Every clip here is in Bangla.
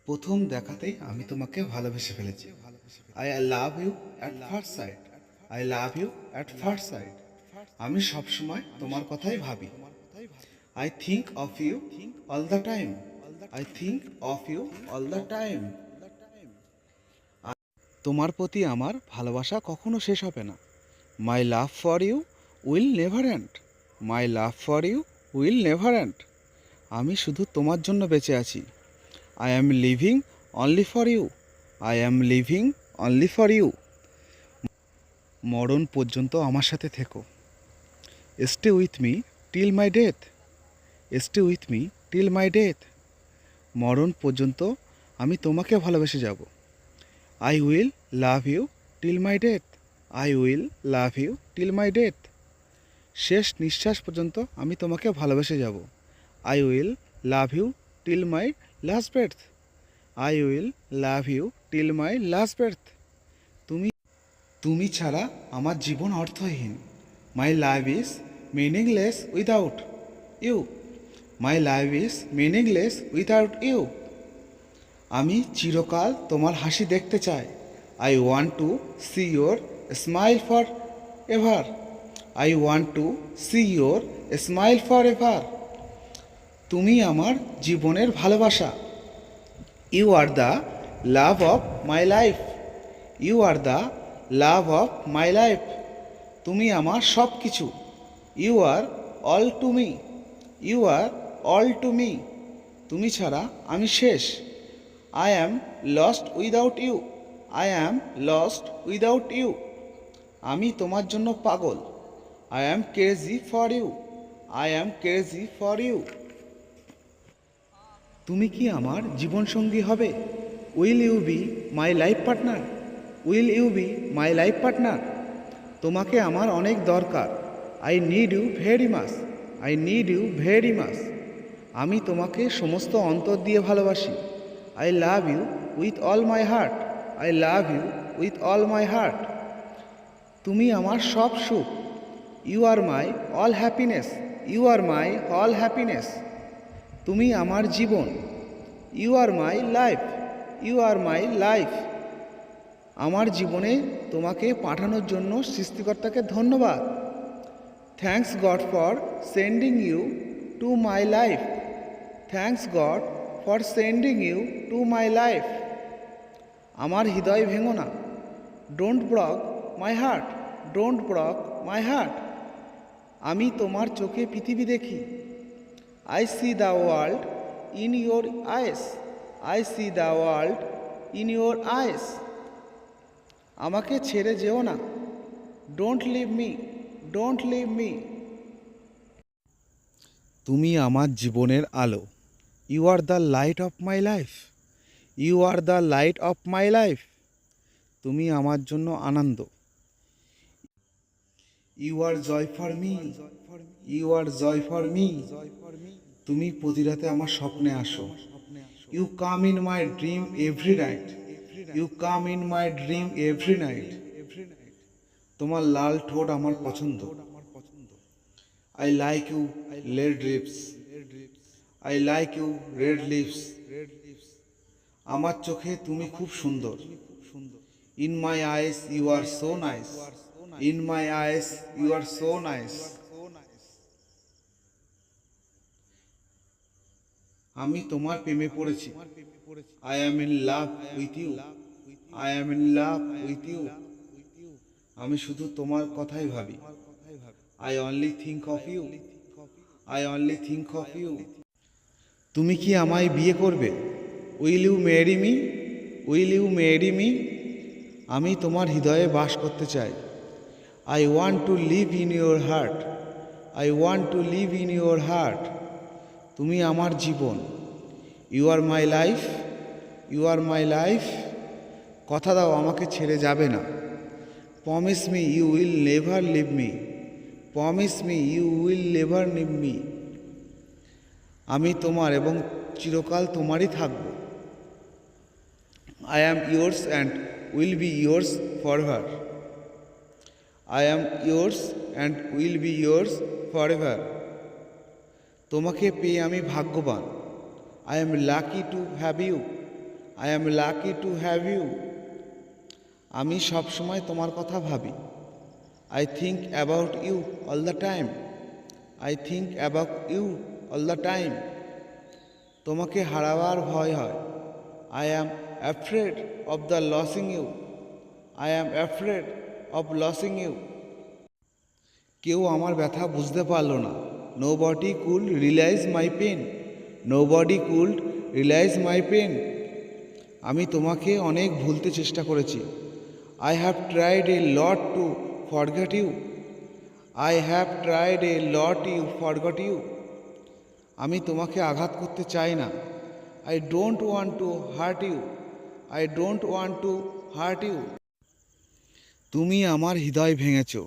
প্রথম দেখাতেই আমি তোমাকে ভালোবেসে ফেলেছি। I love you at first sight. I love you at first sight. আমি সবসময় তোমার কথাই ভাবি। I think of you all the time. I think of you all the time. তোমার প্রতি আমার ভালোবাসা কখনো শেষ হবে না। My love for you will never end. My love for you will never end. আমি শুধু তোমার জন্য বেঁচে আছি। I am living only for you. I am living only for you. মরণ পর্যন্ত আমার সাথে থেকো। Stay with me till my death. Stay with me till my death. মরণ পর্যন্ত আমি তোমাকে ভালোবেসে যাব। I will love you till my death. I will love you till my death. শেষ নিঃশ্বাস পর্যন্ত আমি তোমাকে ভালোবেসে যাব। I will love you till my last breath. I will love you till my last breath. তুমি ছাড়া আমার জীবন অর্থহীন। My life is meaningless without you. My life is meaningless without you. আমি চিরকাল তোমার হাসি দেখতে চাই। I want to see your smile forever. I want to see your smile forever. তুমি আমার জীবনের ভালোবাসা। You are the love of my life. You are the love of my life. তুমি আমার সব কিছু। You are all to me. You are all to me. তুমি ছাড়া আমি শেষ। I am lost without you. I am lost without you. আমি তোমার জন্য পাগল। I am crazy for you. I am crazy for you. তুমি কি আমার জীবনসঙ্গী হবে? Will you be my life partner? Will you be my life partner? তোমাকে আমার অনেক দরকার। I need you very much. I need you very much. আমি তোমাকে সমস্ত অন্তর দিয়ে ভালোবাসি। I love you with all my heart. I love you with all my heart. তুমি আমার সব সুখ। You are my all happiness. You are my all happiness. তুমি আমার জীবন। You are my life. You are my life. আমার জীবনে তোমাকে পাঠানোর জন্য সৃষ্টিকর্তাকে ধন্যবাদ। Thanks God for sending you to my life. Thanks God for sending you to my life. আমার হৃদয় ভেঙো না। Don't broke my heart. Don't broke my heart. আমি তোমার চোখে পৃথিবী দেখি। I see the world in your eyes. I see the world in your eyes. আমাকে ছেড়ে যেও না। Don't leave me. Don't leave me. তুমি আমার জীবনের আলো। You are the light of my life. You are the light of my life. তুমি আমার জন্য আনন্দ। You are joy for me. You are joy for me. তুমি প্রতি রাতে আমার স্বপ্নে আসো। You come in my dream every night. You come in my dream every night. তোমার লাল ঠোঁট আমার পছন্দ। I like you red lips. I like you red lips. আমার চোখে তুমি খুব সুন্দর। In my eyes you are so nice. In my eyes you are so nice. আমি তোমার প্রেমে পড়েছি। I am in love with you. I am in love with you. আমি শুধু তোমার কথাই ভাবি। I only think of you. I only think of you. তুমি কি আমায় বিয়ে করবে? Will you marry me? Will you marry me? আমি তোমার হৃদয়ে বাস করতে চাই। I want to live in your heart. I want to live in your heart. তুমি আমার জীবন। You are my life. You are my life. কথা দাও আমাকে ছেড়ে যাবে না। Promise me you will never leave me. Promise me you will never leave me. আমি তোমার এবং চিরকাল তোমারই থাকব। I am yours and will be yours forever. I am yours and will be yours forever. তোমাকে পেয়ে আমি ভাগ্যবান। I am lucky to have you. I am lucky to have you. আমি সব সময় তোমার কথা ভাবি। I think about you all the time. I think about you all the time. তোমাকে হারাবার ভয় হয়। I am afraid of the losing you. I am afraid of losing you. কেউ আমার ব্যথা বুঝতে পারল না। Nobody could realize my pain. Nobody could realize my pain. আমি তোমাকে অনেক ভুলতে চেষ্টা করেছি। I have tried a lot to forget you. I have tried a lot to forget you. আমি তোমাকে আঘাত করতে চাই না। I don't want to hurt you. I don't want to hurt you. তুমি আমার হৃদয় ভেঙেছো।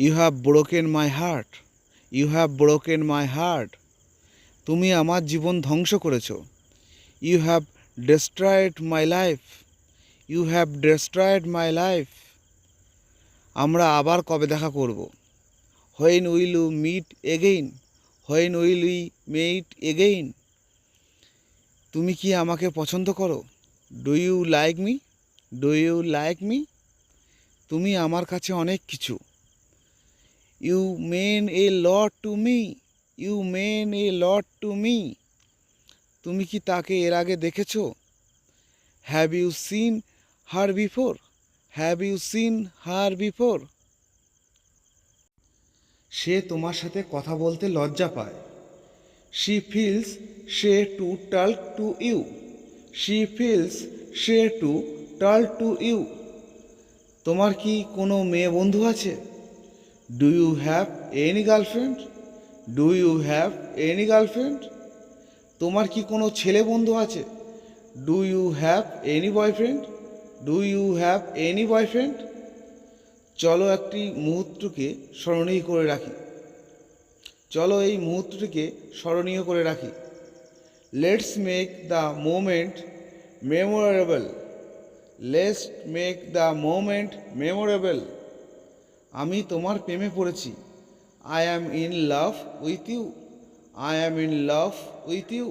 You have broken my heart. You have broken my heart. তুমি আমার জীবন ধ্বংস করেছো। You have destroyed my life. You have destroyed my life. আমরা আবার কবে দেখা করব? When will we meet again? When will we meet again? তুমি কি আমাকে পছন্দ করো? Do you like me? Do you like me? তুমি আমার কাছে অনেক কিছু। You mean a lot to me. You mean a lot to me. তুমি কি তাকে এর আগে দেখেছো? Have you seen her before? Have you seen her before? সে তোমার সাথে কথা বলতে লজ্জা পায়। She feels shy to talk to you. She feels shy to talk to you. তোমার কি কোনো মেয়ে বন্ধু আছে? Do you have any girlfriend? Do you have any girlfriend? তোমার কি কোনো ছেলে বন্ধু আছে? Do you have any boyfriend? Do you have any boyfriend? চলো একটি মুহূর্তকে স্মরণীয় করে রাখি। চলো এই মুহূর্তটিকে স্মরণীয় করে রাখি। Let's make the moment memorable. Let's make the moment memorable. আমি তোমার প্রেমে পড়েছি। I am in love with you. I am in love with you.